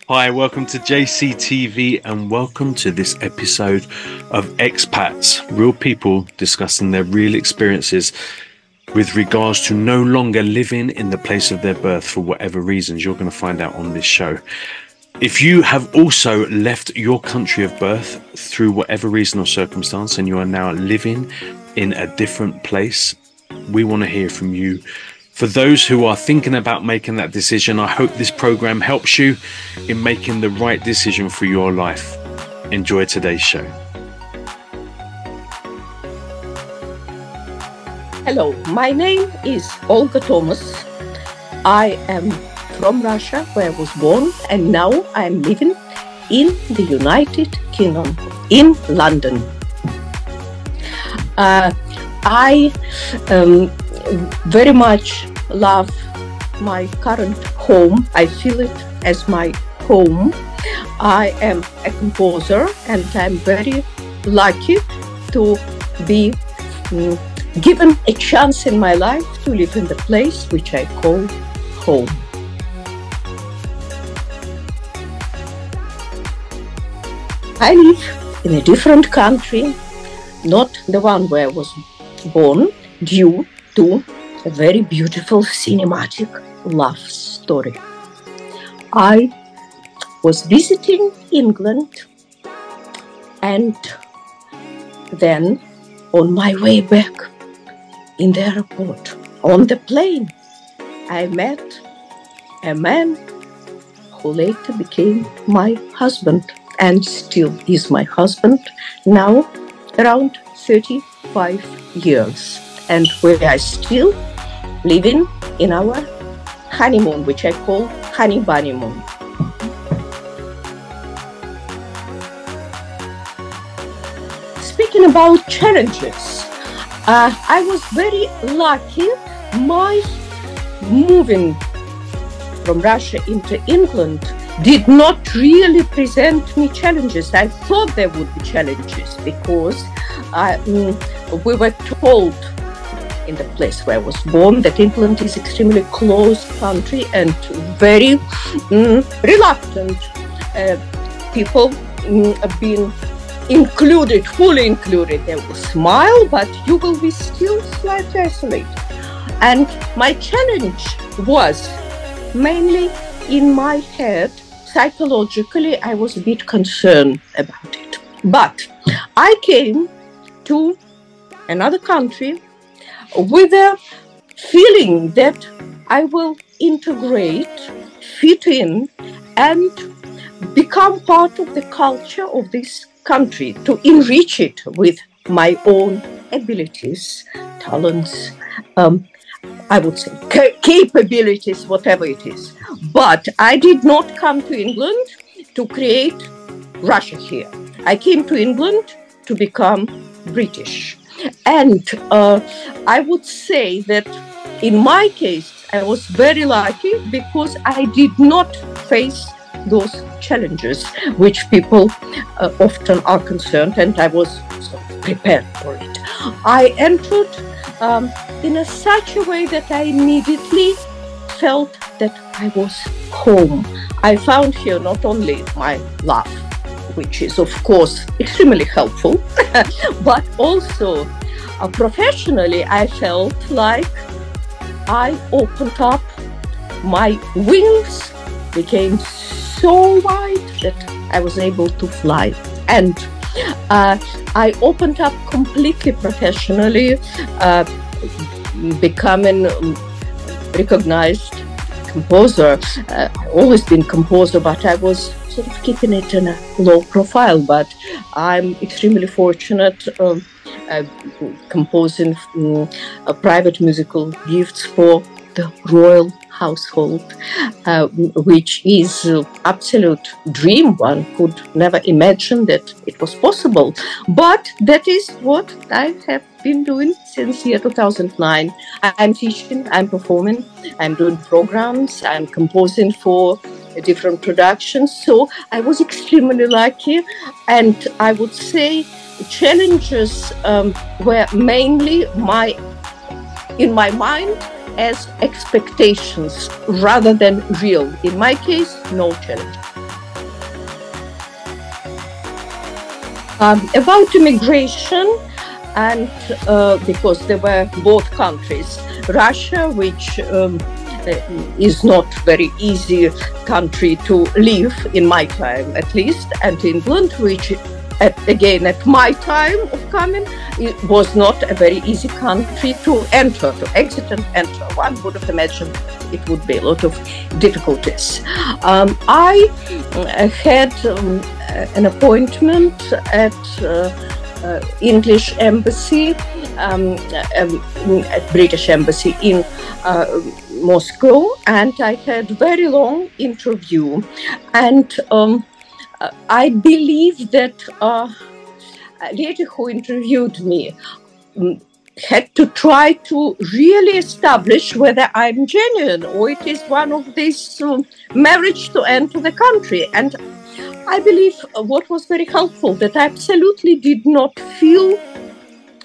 Hi, welcome to JCTV and welcome to this episode of X-PATZ, real people discussing their real experiences with regards to no longer living in the place of their birth for whatever reasons. You're going to find out on this show. If you have also left your country of birth through whatever reason or circumstance and you are now living in a different place, we want to hear from you. For those who are thinking about making that decision, I hope this program helps you in making the right decision for your life. Enjoy today's show. Hello, my name is Olga Thomas. I am from Russia, where I was born, and now I am living in the United Kingdom, in London. I very much love my current home. I feel it as my home. I am a composer and I'm very lucky to be given a chance in my life to live in the place which I call home. I live in a different country, not the one where I was born, due to a very beautiful cinematic love story. I was visiting England, and then on my way back in the airport, on the plane, I met a man who later became my husband and still is my husband now, around 35 years. And we are still living in our honeymoon, which I call honey bunnymoon. Speaking about challenges, I was very lucky. My moving from Russia into England did not really present me challenges. I thought there would be challenges because we were told in the place where I was born that England is extremely closed country and very reluctant. People have been included, fully included. They will smile, but you will be still slightly isolated. And my challenge was mainly in my head. Psychologically, I was a bit concerned about it. But I came to another country with a feeling that I will integrate, fit in, and become part of the culture of this country, to enrich it with my own abilities, talents, I would say capabilities, whatever it is. But I did not come to England to create Russia here. I came to England to become British. And I would say that in my case, I was very lucky because I did not face those challenges which people often are concerned, and I was sort of prepared for it. I entered in such a way that I immediately felt that I was home. I found here not only my love, which is of course extremely helpful, but also professionally I felt like I opened up, my wings became so wide that I was able to fly. And I opened up completely professionally, becoming recognized composer. I've always been composer, but I was sort of keeping it in a low profile. But I'm extremely fortunate composing private musical gifts for the royal household, which is absolute dream. One could never imagine that it was possible, but that is what I have been doing since year 2009. I'm teaching, I'm performing, I'm doing programs, I'm composing for different productions. So I was extremely lucky, and I would say challenges were mainly in my mind as expectations rather than real. In my case, no challenge. About immigration, and because there were both countries, Russia, which is not very easy country to live in my time at least, and England, which again at my time of coming, it was not a very easy country to enter, to exit and enter. One would have imagined it would be a lot of difficulties. I had an appointment at English embassy, at British embassy in Moscow, and I had a very long interview, and I believe that a lady who interviewed me had to try to really establish whether I'm genuine or it is one of these marriage to enter the country. And I believe what was very helpful, that I absolutely did not feel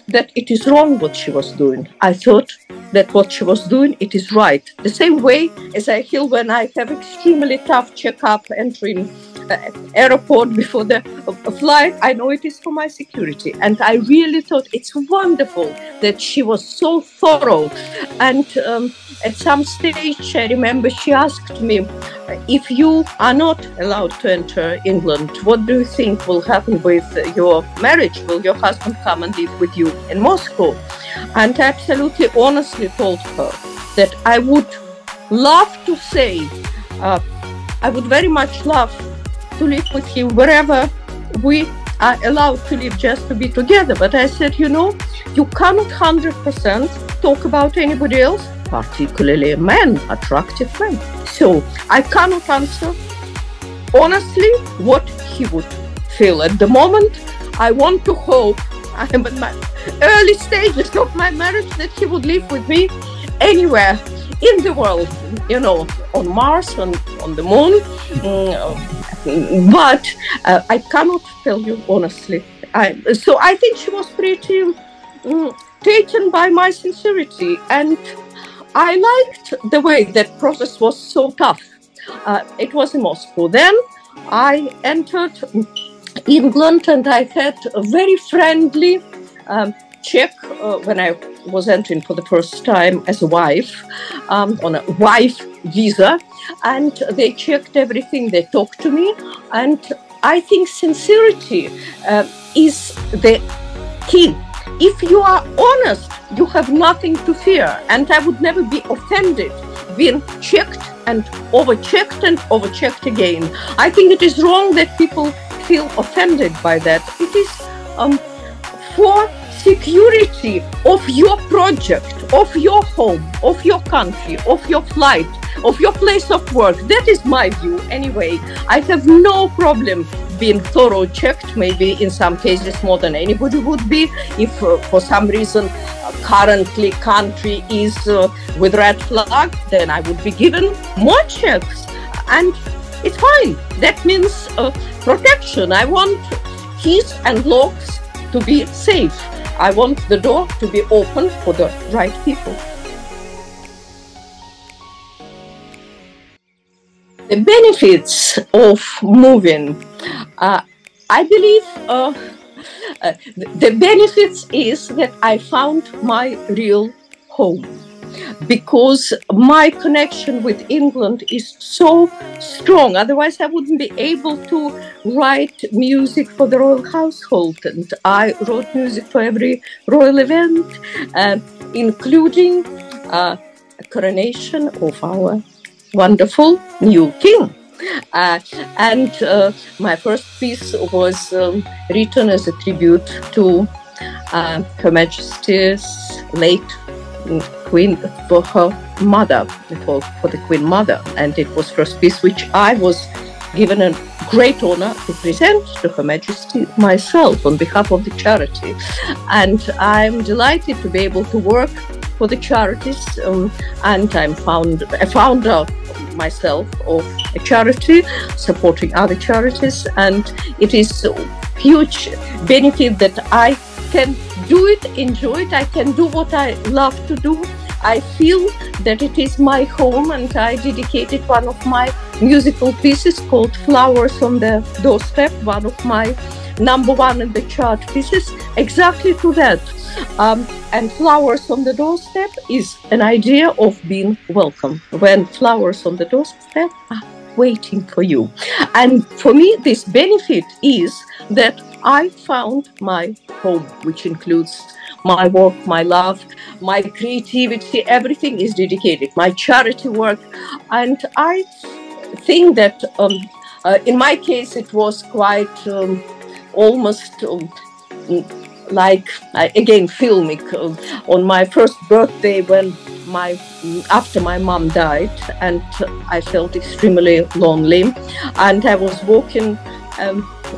that it is wrong what she was doing. I thought that what she was doing, it is right. The same way as I feel when I have extremely tough checkup entering airport before the flight, I know it is for my security. And I really thought it's wonderful that she was so thorough. And at some stage, I remember she asked me, if you are not allowed to enter England, what do you think will happen with your marriage? Will your husband come and live with you in Moscow? And I absolutely honestly told her that I would love to say, I would very much love to live with him wherever we are allowed to live, just to be together. But I said, you know, you cannot 100% talk about anybody else, particularly a man, attractive man. So I cannot answer honestly what he would feel at the moment. I want to hope, I am at my early stages of my marriage, that he would live with me anywhere in the world, you know, on Mars, on the moon. But I cannot tell you honestly. So I think she was pretty taken by my sincerity, and I liked the way that process was so tough. It was in Moscow. Then I entered England, and I had a very friendly check when I was entering for the first time as a wife, on a wife visa, and they checked everything, they talked to me, and I think sincerity is the key. If you are honest, you have nothing to fear, and I would never be offended being checked and overchecked again. I think it is wrong that people feel offended by that. It is for security of your project, of your home, of your country, of your flight, of your place of work. That is my view anyway. I have no problem being thorough checked, maybe in some cases more than anybody would be. If for some reason currently country is with red flag, then I would be given more checks, and it's fine. That means protection. I want keys and locks to be safe. I want the door to be open for the right people. The benefits of moving, I believe the benefits is that I found my real home, because my connection with England is so strong. Otherwise, I wouldn't be able to write music for the royal household. And I wrote music for every royal event, including a coronation of our wonderful new king. And my first piece was written as a tribute to Her Majesty's late Queen, for her mother, for the Queen Mother. And it was first piece which I was given a great honor to present to Her Majesty myself on behalf of the charity. And I'm delighted to be able to work for the charities, and I'm a founder myself of a charity supporting other charities, and it is a huge benefit that I can do it, enjoy it. I can do what I love to do. I feel that it is my home, and I dedicated one of my musical pieces called Flowers on the Doorstep, one of my #1 in the chart. This is exactly to that. And flowers on the doorstep is an idea of being welcome. When flowers on the doorstep are waiting for you. And for me, this benefit is that I found my home, which includes my work, my love, my creativity, everything is dedicated, my charity work. And I think that in my case, it was quite almost like, again, filmic. On my first birthday, when after my mom died, and I felt extremely lonely, and I was walking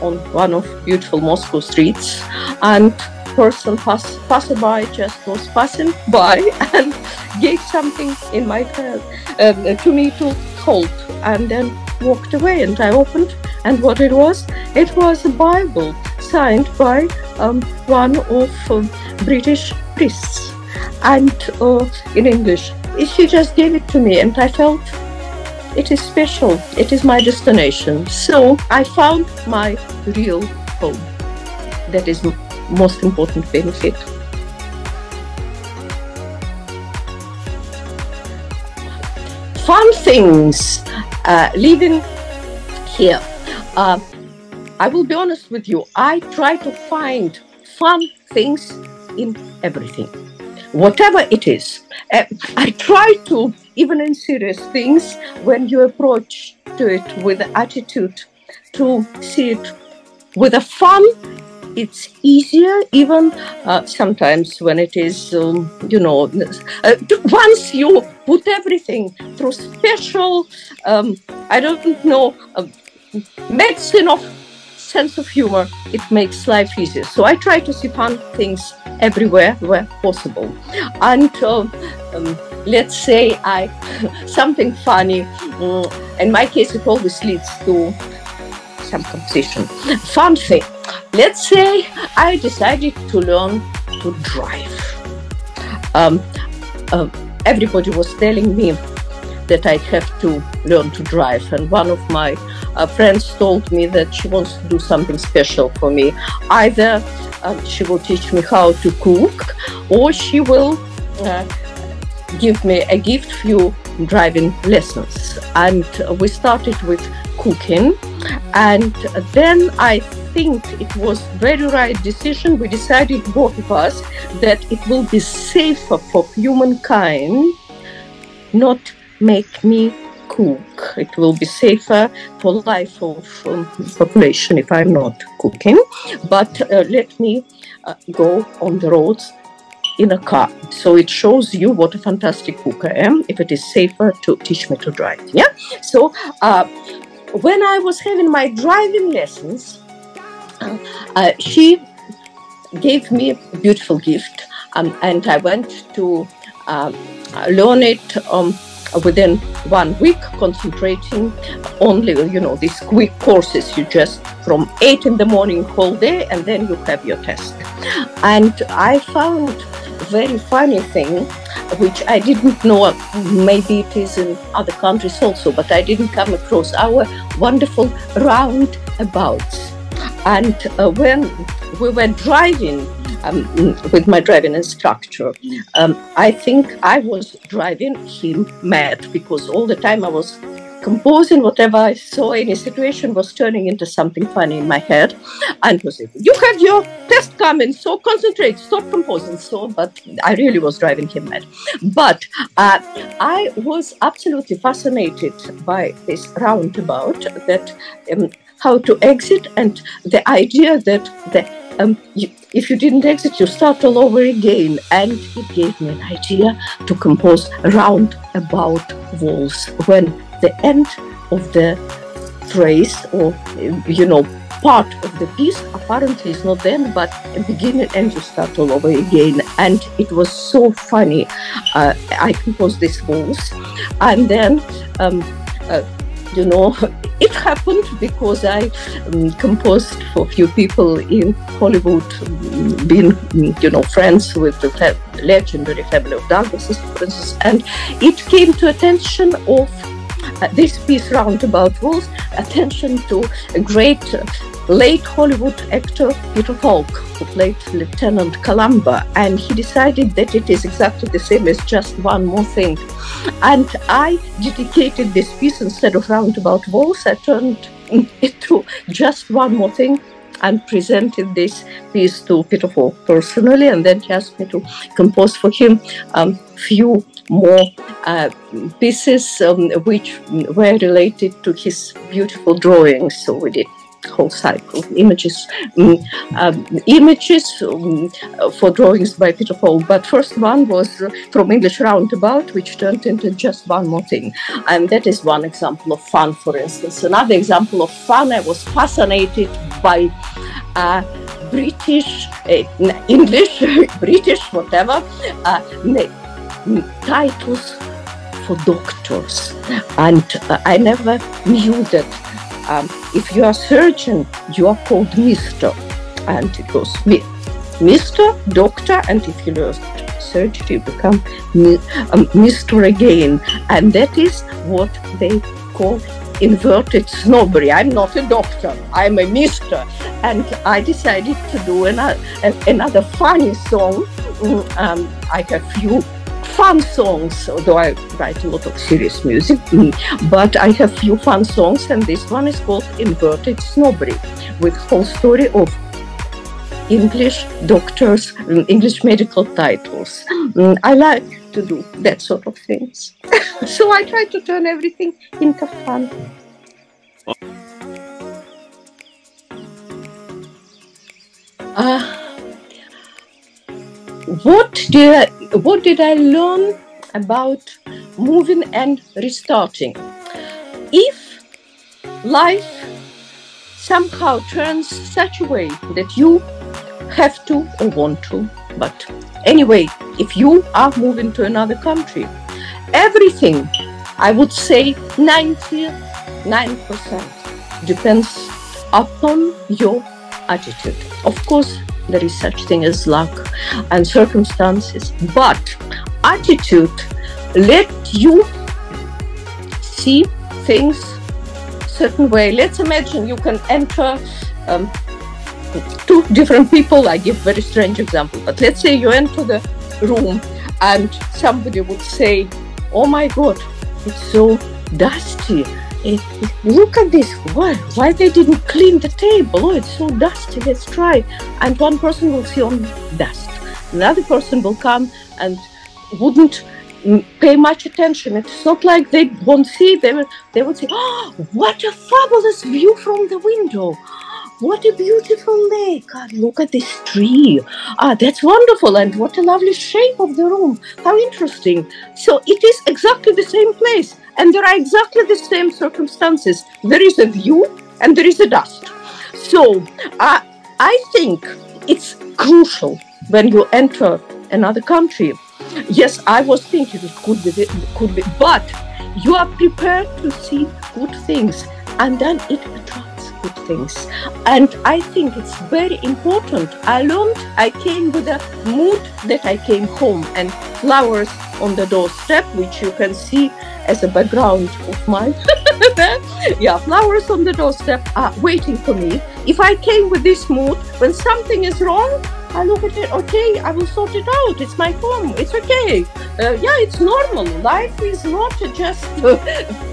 on one of beautiful Moscow streets, and passerby just was passing by and gave something in my hand to me to hold, and then walked away. And I opened, and what it was a Bible signed by one of British priests, and in English. She just gave it to me, and I felt it is special. It is my destination. So I found my real home. That is most important benefit. Fun things living here. I will be honest with you. I try to find fun things in everything, whatever it is. I try to, even in serious things, when you approach to it with the attitude to see it with a fun, it's easier, even sometimes when it is, once you put everything through special, medicine of sense of humor, it makes life easier. So I try to see fun things everywhere where possible. And let's say something funny, in my case it always leads to some competition. Fun thing. Let's say I decided to learn to drive. Everybody was telling me that I have to learn to drive, and one of my friends told me that she wants to do something special for me. Either she will teach me how to cook, or she will give me a gift, few driving lessons. And we started with cooking, and then I think it was very right decision. We decided, both of us, that it will be safer for humankind not make me cook. It will be safer for life of population if I'm not cooking. But let me go on the roads in a car. So it shows you what a fantastic cook I am, if it is safer to teach me to drive. Yeah. So when I was having my driving lessons, she gave me a beautiful gift, and I went to learn it within 1 week, concentrating only, these quick courses. You just from 8 in the morning whole day, and then you have your test. And I found a very funny thing, which I didn't know, maybe it is in other countries also, but I didn't come across our wonderful roundabouts. And when we were driving with my driving instructor, I think I was driving him mad, because all the time I was composing whatever I saw, any situation was turning into something funny in my head. And he was saying, "You have your test coming, so concentrate, stop composing." So, but I really was driving him mad. But I was absolutely fascinated by this roundabout, that how to exit, and the idea that if you didn't exit, you start all over again. And it gave me an idea to compose roundabout walls, when the end of the phrase, or part of the piece apparently is not the end, but the beginning and you start all over again. And it was so funny. I composed these walls, and then it happened because I composed for a few people in Hollywood, being, friends with the legendary family of Douglases, for instance. And it came to attention of this piece, Roundabout Rules, attention to a great late Hollywood actor Peter Falk, who played Lieutenant Columba, and he decided that it is exactly the same as Just One More Thing. And I dedicated this piece, instead of Roundabout Rules, I turned it to Just One More Thing, and presented this piece to Peter Falk personally, and then he asked me to compose for him few more pieces which were related to his beautiful drawings. So we did whole cycle of images for drawings by Peter Falk. But first one was from English Roundabout, which turned into Just One More Thing. And that is one example of fun, for instance. Another example of fun, I was fascinated by British, English, British, whatever, titles for doctors. And I never knew that if you are surgeon, you are called Mr. And it goes Mr. Doctor, and if you learn surgery, you become Mr. again. And that is what they call inverted snobbery. I'm not a doctor, I'm a Mr. And I decided to do another funny song. I have few fun songs, although I write a lot of serious music, but I have few fun songs, and this one is called Inverted Snobbery, with whole story of English doctors, English medical titles. I like to do that sort of things. So I try to turn everything into fun. What did I learn about moving and restarting? If life somehow turns such a way that you have to or want to, but anyway, if you are moving to another country, everything, I would say 99%, depends upon your attitude. Of course, there is such thing as luck and circumstances, but attitude let you see things certain way. Let's imagine you can enter two different people. I give very strange example, but let's say you enter the room and somebody would say, "Oh my God, it's so dusty. Look at this, why they didn't clean the table? Oh, it's so dusty, let's try." And one person will see on dust. Another person will come and wouldn't pay much attention. It's not like they won't see, they would say, "Oh, what a fabulous view from the window. What a beautiful lake. God, look at this tree. That's wonderful. And what a lovely shape of the room. How interesting." So it is exactly the same place. And there are exactly the same circumstances. There is a view and there is a dust. So I think it's crucial when you enter another country. Yes, I was thinking it could be, but you are prepared to see good things, and then it attracts good things. And I think it's very important. I came with a mood that I came home, and flowers on the doorstep, which you can see as a background of mine. Yeah, flowers on the doorstep are waiting for me. If I came with this mood, when something is wrong, I look at it, okay, I will sort it out. It's my home, it's okay. Yeah, it's normal. Life is not just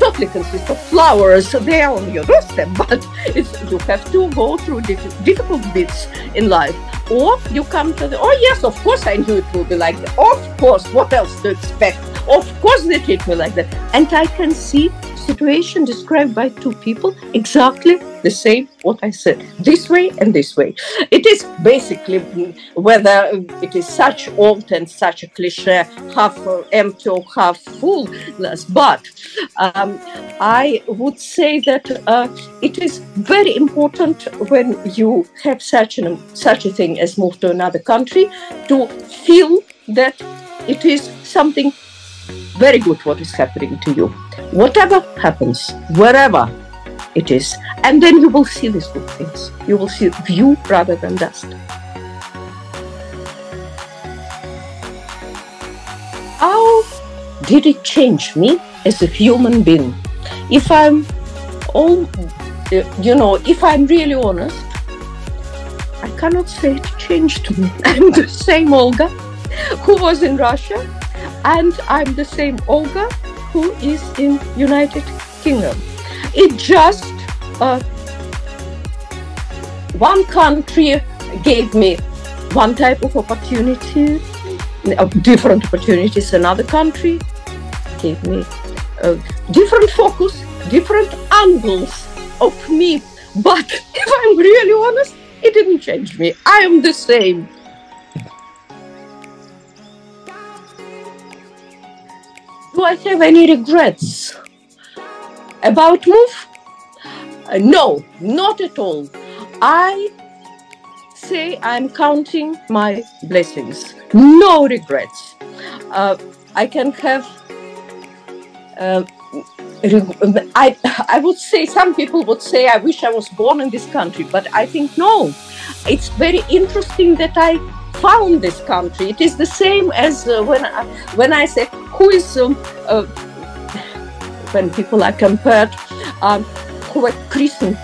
totally consist of flowers. They are on your doorstep, but you have to go through difficult bits in life. Or you come to oh yes, of course I knew it would be like that. Of course, what else to expect? Of course they treat me like that. And I can see situation described by two people exactly the same what I said, this way and this way. It is basically, whether it is such old and such a cliche, half empty or half full, but I would say that it is very important when you have such a thing as move to another country to feel that it is something very good what is happening to you. Whatever happens, wherever it is, and then you will see these good things. You will see view rather than dust. How did it change me as a human being? if I'm if I'm really honest, I cannot say it changed me. I'm the same Olga who was in Russia, and I'm the same Olga who is in United Kingdom. It just one country gave me one type of opportunity, different opportunities. Another country gave me different focus, different angles of me. But if I'm really honest, it didn't change me. I am the same. Do I have any regrets about move? No, not at all. I say I'm counting my blessings. No regrets. I can have. I would say, some people would say, I wish I was born in this country, but I think no. It's very interesting that I found this country. It is the same as when I say who is when people are compared who were christened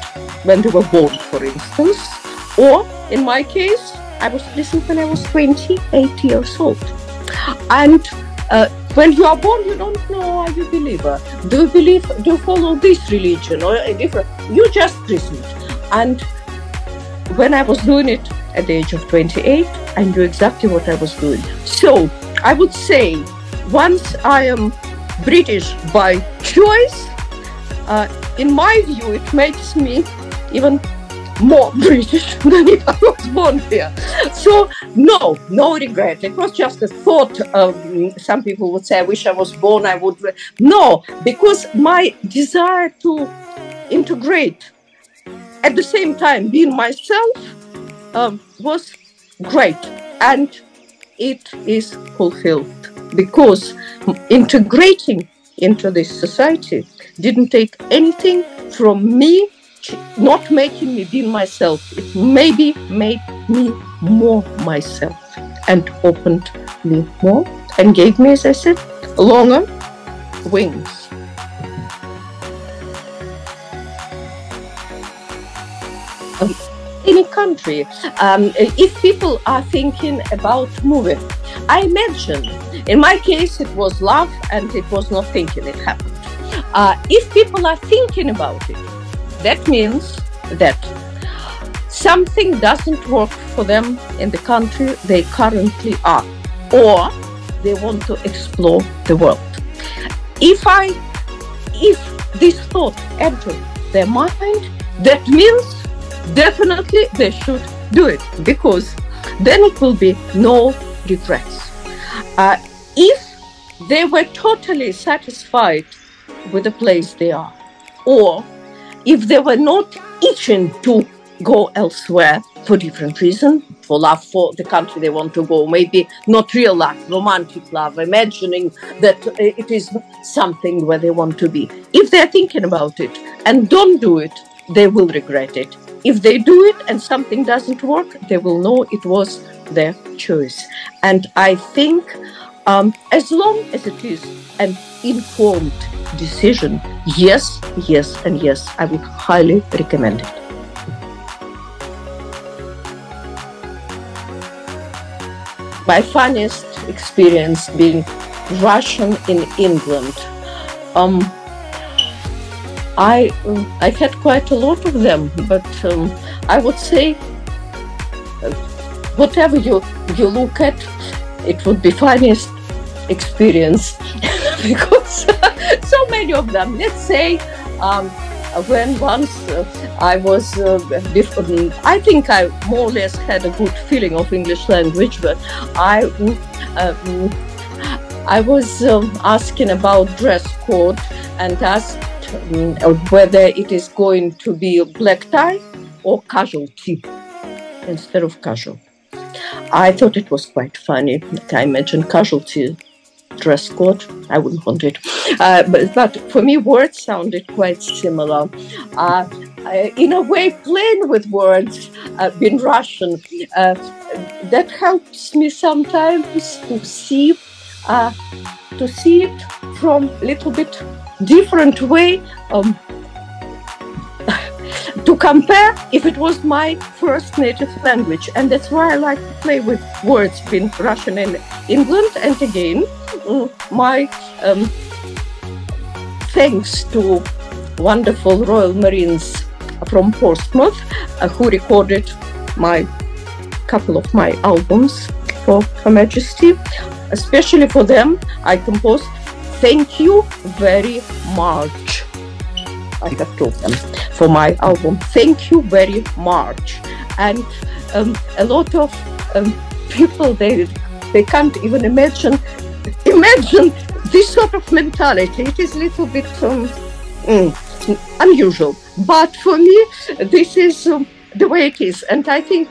when they were born, for instance, or in my case, I was christened when I was 28 years old. And when you are born, you don't know, are you a believer? Do you follow this religion or a different? You just christened. And when I was doing it at the age of 28, I knew exactly what I was doing. So I would say, once I am British by choice, in my view, it makes me even more British than if I was born here. So no regret. It was just a thought. Some people would say, I wish I was born, I would. No, because my desire to integrate at the same time being myself was great, and it is fulfilled, because integrating into this society didn't take anything from me, not making me be myself. It maybe made me more myself and opened me more and gave me, as I said, longer wings. Any country, if people are thinking about moving, I imagine, in my case, it was love and it was not thinking, it happened. If people are thinking about it, that means that something doesn't work for them in the country they currently are, or they want to explore the world. If this thought enters their mind, that means definitely they should do it, because then it will be no regrets. If they were totally satisfied with the place they are, or if they were not itching to go elsewhere for different reasons, for love for the country they want to go, maybe not real love, romantic love, imagining that it is something where they want to be. If they're thinking about it and don't do it, they will regret it. If they do it and something doesn't work, they will know it was their choice. And I think as long as it is an informed decision, yes, and yes, I would highly recommend it. My funniest experience being Russian in England. I had quite a lot of them, but I would say whatever you look at, it would be funniest experience because so many of them. Let's say when once I was, I think I more or less had a good feeling of English language, but I was asking about dress code and asked whether it is going to be a black tie or casual tee instead of casual. I thought it was quite funny. I imagine casual tee dress code. I wouldn't want it. But for me, words sounded quite similar. In a way, playing with words in Russian, that helps me sometimes to see it from a little bit different way to compare if it was my first native language. And that's why I like to play with words between Russian and England. And again, my thanks to wonderful Royal Marines from Portsmouth who recorded couple of my albums for Her Majesty. Especially for them, I composed "Thank You Very Much." I have told them for my album "Thank You Very Much," and a lot of people they can't even imagine this sort of mentality. It is a little bit unusual, but for me this is the way it is. And I think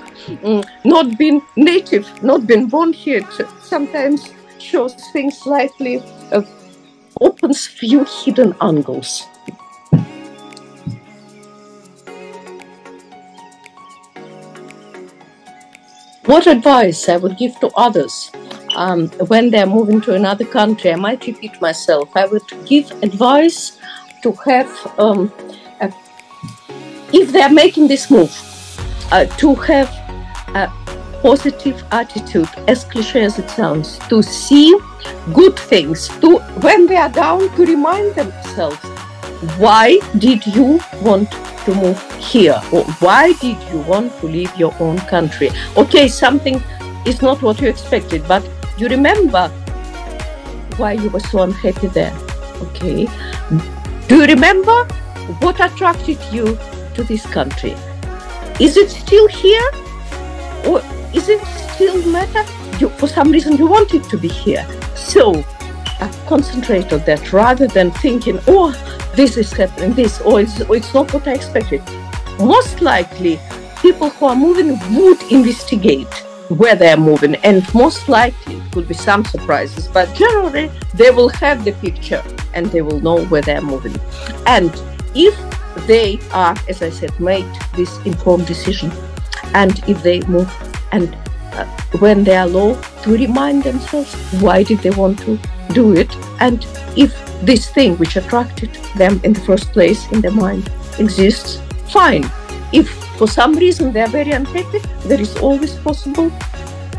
not being native, not being born here, sometimes shows things slightly, opens few hidden angles. What advice I would give to others when they're moving to another country? I might repeat myself. I would give advice to have, if they're making this move, to have a positive attitude, as cliche as it sounds, to see good things, to, when they are down, to remind themselves, why did you want to move here? Or why did you want to leave your own country? Okay, something is not what you expected, but you remember why you were so unhappy there. Okay, do you remember what attracted you to this country? Is it still here, or is it still matter? For some reason you wanted to be here. So concentrate on that rather than thinking, oh, this is happening, or it's not what I expected. Most likely, people who are moving would investigate where they are moving, and most likely it will be some surprises, but generally they will have the picture and they will know where they are moving. And if they are, as I said, made this informed decision, and if they move, and when they are low, to remind themselves why did they want to do it, and if this thing which attracted them in the first place in their mind exists, fine. If for some reason they are very unhappy, there is always possible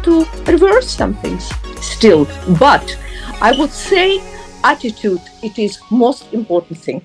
to reverse some things still. But I would say attitude, it is most important thing.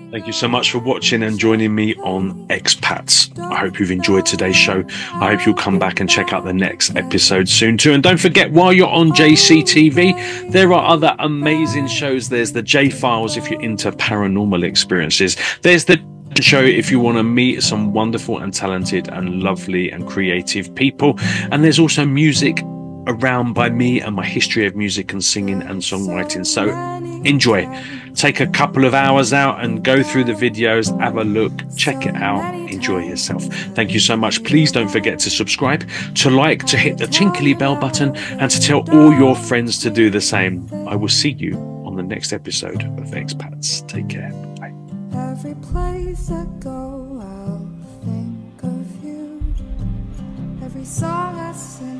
Thank you so much for watching and joining me on X-PATZ. I hope you've enjoyed today's show. I hope you'll come back and check out the next episode soon too. And don't forget, while you're on JCTV, there are other amazing shows. There's the J-Files if you're into paranormal experiences. There's the show if you want to meet some wonderful and talented and lovely and creative people. And there's also music around by me and my history of music and singing and songwriting. So enjoy. Take a couple of hours out and go through the videos, have a look, check it out, enjoy yourself. Thank you so much. Please don't forget to subscribe, to like, to hit the tinkly bell button, and to tell all your friends to do the same. I will see you on the next episode of X-PATZ. Take care. Bye. Every place I go, I'll think of you. Every song I sing,